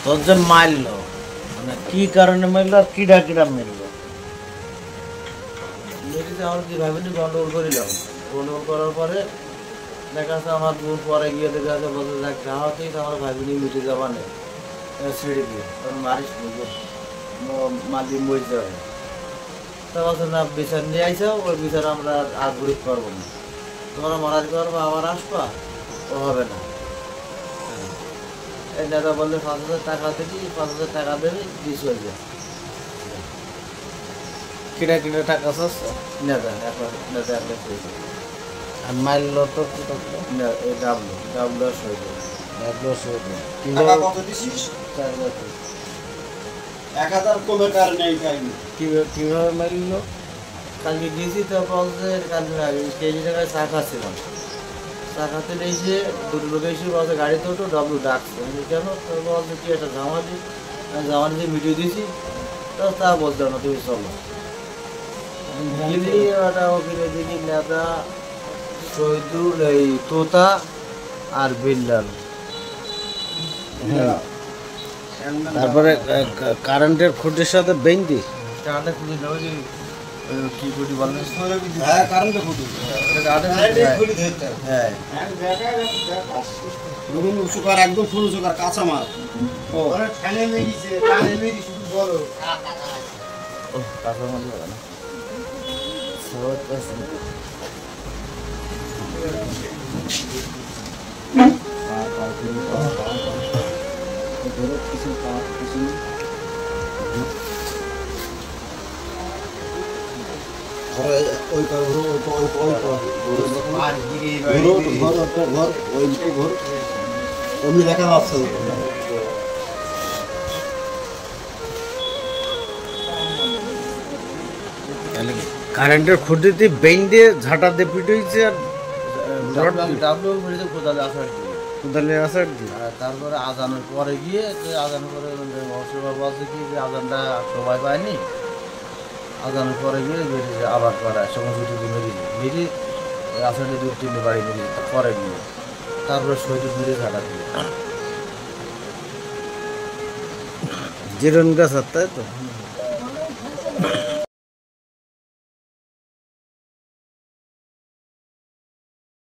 তোর যে মারলো মানে কি কারণে মারলো আর কিডা কিডা মারলো? মেয়েটিতে আমার কি ভাবিনি গন্ডগোল করিলাম। গন্ডগোল করার পরে দেখা যাচ্ছে আমার দূর পরে গিয়ে দেখা যাচ্ছে বলতে যাক যাওয়াতেই তো আমার ভাবিনি মিটে যাবা নেই ছেড়ে দিয়ে কারণ মারিস বুঝবো মালি মরে যাবে। তা বলছে না বিচার নিয়ে আইসো ওই বিচার আমরা আর ঘুরিতে পারবো না, তোমরা মারাজ করবো আবার আসবা ও হবে না। এই দাদা বললে 5,000 টাকা দিবি, 5,000 টাকা দেবে দিয়ে চলে যায়। কিডা কিডা টাকা চাচ্ছে? নেতা এখন নেতা একটা পেয়েছে আর মারলো তো কি করলো? না এই ডাবলো ডাবলো সই করে টাকা কত দিছিস? 1000 কমে কার নেই কাইনি। কিভাবে মারলো? কালকে গেছি তো বলছে কালকে আগে কেজি টাকায় চা খাচ্ছিলাম, চা খাতে এসে দুটো লোক এসে বলছে গাড়িতে ওঠো ডাবলু ডাকছে। আমি কেন তো বলছে কি একটা জামালি, আমি জামালি দিয়ে মিটিয়ে দিয়েছি তো তা বলতে না তুমি চলো গিলি ওটা ওখানে দেখি নেতা শহীদুল এই তোতা আর বিল্লাল। তারপরে কারেন্টের খুঁটির সাথে বেঞ্জি কারণে খুঁজে নেব যে কি খুঁটি বলেন হ্যাঁ কারেন্টে ফুটু। হ্যাঁ রুম সুকার একদম ফুল সুকার কাঁচা মাল। ও ঠানে মেরিছে টানে মেরি শুধু বড়। কাঁচা মাল হবে না সবাই পাশে কিছু কিছু ওই ঘর অমনি দেখা যাচ্ছে। কারেন্টের খুঁটিতে বেঞ্চ দিয়ে ঝাঁটা দিয়ে পিটুইছে আর ডাবলু মেরেছে কোদালে আসার দিয়ে কোদালে আসার দিয়ে। আর তারপরে আজানের পরে গিয়ে আজানের পরে অসুবিধা বলছে কি যে আজানটা সবাই পায়নি, আজানের পরে গিয়ে বেরিয়েছে আবার করা সঙ্গে ছুটি মেরি আসানে 2-3 বাড়ি মেরিয়ে পরে গিয়ে তারপরে শহীদ মেরে ঝাড়া দিয়ে জিরন গাছ আর তাই তো।